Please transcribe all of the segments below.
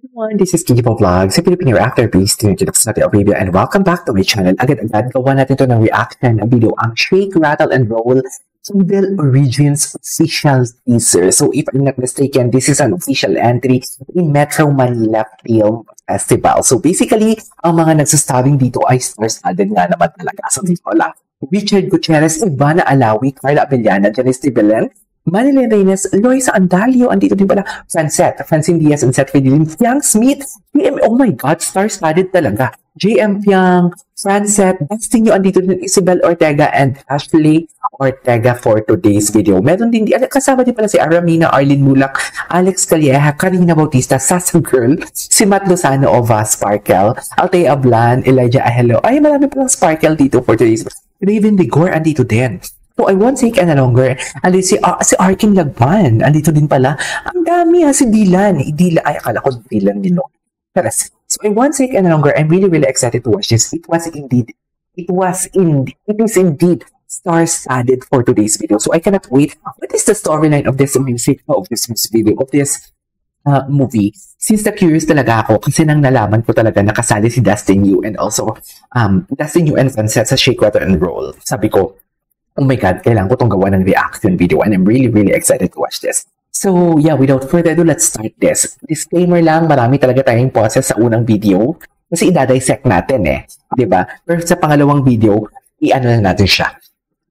Everyone, this is Kipo Vlogs, a Filipino reactor based in Saudi Arabia, and welcome back to my channel. Agad-agad, gawa natin ito ng reaction video, ang Shake, Rattle, and Roll Evil Origins official teaser. So if I'm not mistaken, this is an official entry in Metro Manila Film Festival. So basically, ang mga nagsastarring dito ay star-studded nga naman talaga. So dito lang, Richard Gutierrez, Ivana Alawi, Carla Abellana, Janice de Belen, Manila Reyes, Loisa Andalio, andito din pala, Francine Diaz, and Seth Fidelin, Fiang Smith, JM, oh my God, star-studded talaga. JM Fiang, Francet, Dustin, andito din Isabel Ortega, and Ashley Ortega for today's video. Meron din, kasama din pala si Aramina, Arlene Mulak, Alex Calleja, Karina Bautista, Sassy Girl, si Matt Lozano of Sparkle, Altea Ablan, Elijah Ahelo. Ay, marami palang Sparkle dito for today's video. Raven Ligor, andito din. So, I won't take any longer. Andito si Arkin Lagban. Andito din pala. Ang dami si Dylan. Ay, akala ko Dylan din. So, I won't take any longer. I'm really, really excited to watch this. It is indeed star-studded for today's video. So, I cannot wait. What is the storyline of this music, of this video, of this movie? Since na-curious talaga ako, kasi nang nalaman ko talaga nakasali si Dustin Yu and also Dustin Yu and Francet sa Shake, Rattle, and Roll. Sabi ko, oh my God, kailangan ko itong gawa ng reaction video and I'm really, really excited to watch this. So, yeah, without further ado, let's start this. Disclaimer lang, marami talaga tayong pauses sa unang video kasi idadissect natin diba? Pero sa pangalawang video, i-ano na natin siya.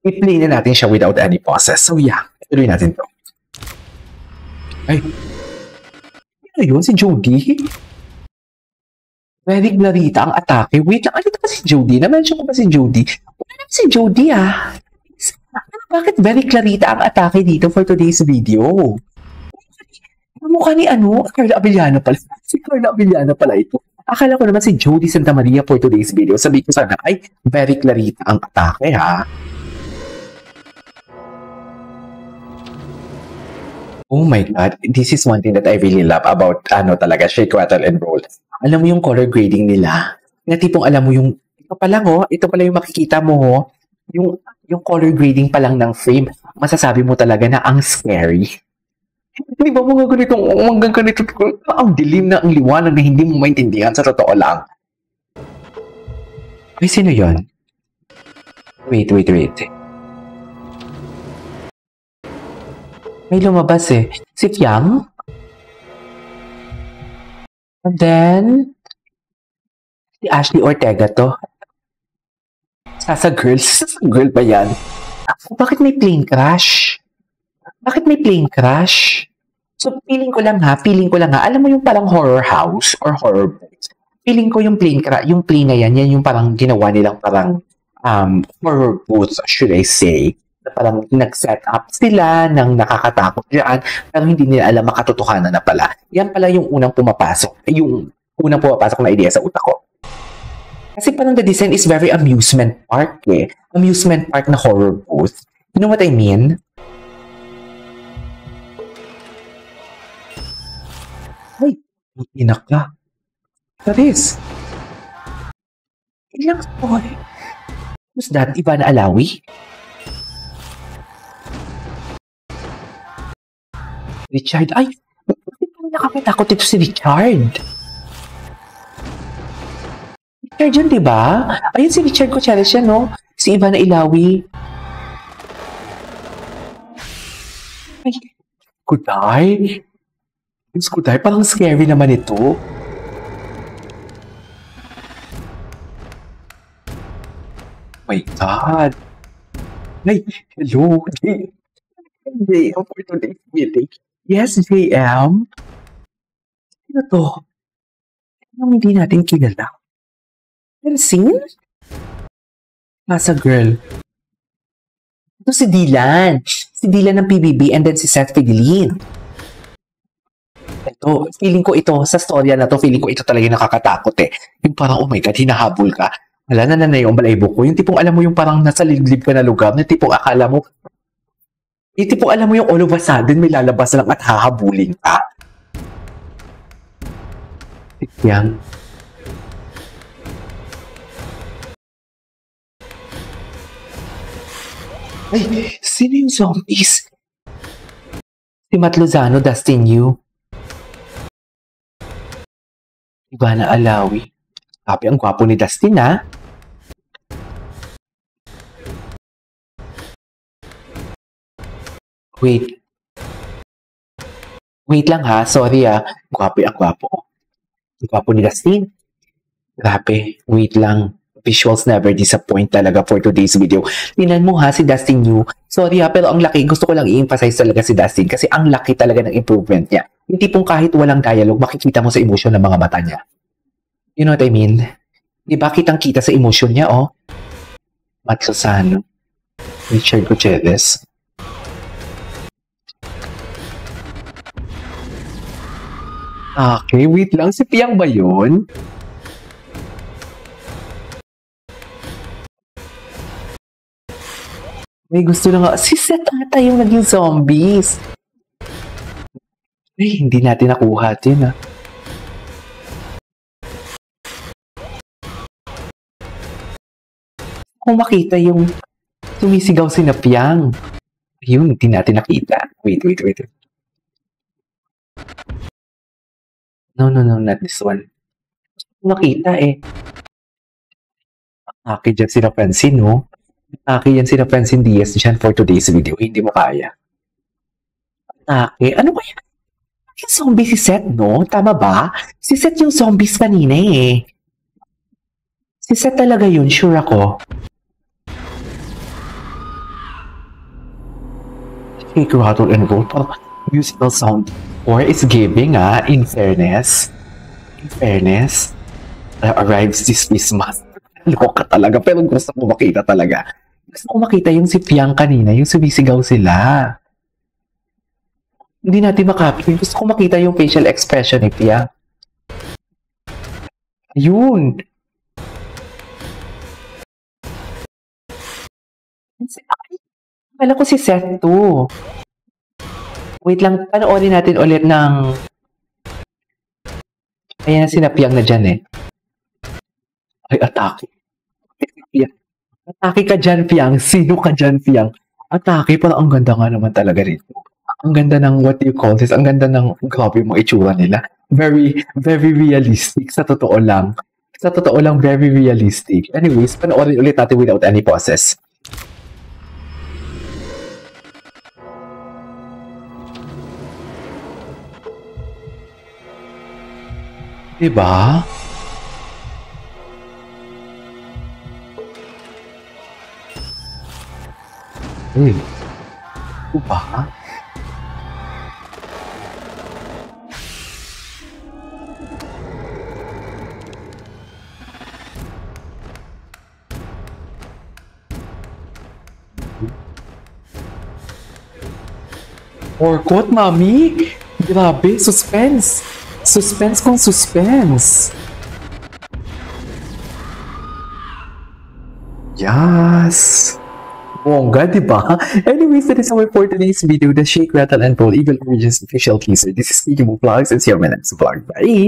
I-play na natin siya without any pauses. So, yeah, ituloy natin to. Ay, ano yun? Si Jody? Very Clarita ang atake. Wait lang, ano ito ba si Jody? Na-mention ko ba si Jody? Ano si Jody Bakit very Clarita ang atake dito for today's video? Mukha ni Carla Abellana pala. Si Carla Abellana pala ito. Akala ko naman si Jody Santa Maria for today's video. Sabi ko sana, ay, very Clarita ang atake Oh my God, this is one thing that I really love about talaga, Shake, Rattle, and Roll. Alam mo yung color grading nila? Na tipong alam mo yung, ito pala yung makikita mo yung color grading pa lang ng frame, masasabi mo talaga na ang scary. Di ba mga ganito, ang dilim na, ang liwanag na hindi mo maintindihan sa totoo lang. Ay, sino yun? Wait. May lumabas si Fiang? And then, si Ashley Ortega to. Sasa girl ba yan? Bakit may plane crash? So, feeling ko lang alam mo yung parang horror house or horror books. Feeling ko yung plane na yan yung parang ginawa nilang parang horror booths, should I say. Na parang nag-set up sila ng nakakatakot dyan, pero hindi nila alam makatotohanan na pala. Yan pala yung unang pumapasok na idea sa utak ko. Kasi parang the design is very amusement park Amusement park na horror booth. You know what I mean? Ay, inak ka. What is? Ilang story? Who's that? Ivana Alawi? Richard? Ay, bakit parang nakakatakot ito si Richard? Richard yun, diba? Ayun si Richard Gutierrez yan, no? Si Ivana Ilawi. Ay, Kuday? Yung Kuday, parang scary naman ito. Oh my God. Ay, hello. JM for today's meeting. Yes, JM. Sino to? Anong hindi natin kilala? Sing? Nasa girl. Ito si Dylan. Si Dylan ng PBB and then si Seth Fidelin. Ito, feeling ko ito, sa storya na to, feeling ko ito talaga nakakatakot Yung parang, oh my God, hinahabol ka. Wala na yung balaibok ko. Yung tipong alam mo yung parang nasa liblib ka na lugar, na tipong akala mo, yung tipong alam mo yung all of a sudden may lalabas lang at hahabulin ka. Yan. Ay, sino yung zombies? Si Matt Lozano, Dustin Yu. Ivana Alawi. Grabe, ang gwapo ni Dustin, ha? Wait. Wait lang, ha? Sorry, ha? Gwapo, ang gwapo. Ang gwapo ni Dustin. Grabe, wait lang. Visuals never disappoint talaga for today's video. Tingnan mo ha, si Dustin Yu. Sorry ha, pero ang laki, gusto ko lang i-emphasize talaga si Dustin kasi ang laki talaga ng improvement niya. Hindi pong kahit walang dialogue, makikita mo sa emotion ng mga mata niya. You know what I mean? Diba kitang-kita sa emotion niya, oh? Matt Susano. Richard Gutierrez. Okay, wait lang. Si Piang ba yun? May gusto na nga. Si Seth ata yung naging zombies. Ay, hindi natin nakuha din, ha. Kung makita yung sumisigaw si Napiang. Ayun, hindi natin nakita. Wait. No, not this one. Kung makita, eh. Aki dyan si Francine, no? Aki yan si Francine Diaz dyan for today's video. Hindi mo kaya. Aki, ano ba yan? Yung zombie si Seth, no? Tama ba? Si Seth yung zombies kanina, eh. Si Seth talaga yun, sure ako. Shake, rattle, and roll. Musical sound. Or it's giving, in fairness. Arrives this Christmas. Loka talaga, pero gusto ko makita talaga. Gusto ko makita yung si Piang kanina, yung sumisigaw sila. Hindi natin makapit. Gusto ko makita yung facial expression ni Piang. Ayun. Kala ko si Seth to. Wait lang, panoorin natin ulit ng... Ayan na sinapiang na dyan, eh. Ay, atake. Atake ka dyan, Piang. Sino ka dyan, Piang? Atake, parang ang ganda nga naman talaga rito. Ang ganda ng, what do you call this? Ang ganda ng, grabe yung mga itsura nila. Very, very realistic. Sa totoo lang. Very realistic. Anyways, panoorin ulit natin without any pauses. Diba? Diba? Orkot, mami! Grabe, suspense! Suspense kung suspense! Yes! Bongga, diba? Anyways, that is all for today's video, the Shake, Rattle, and Roll Evil Origins official teaser. This is Kiki Vlogs, and see you on my next vlog. Bye!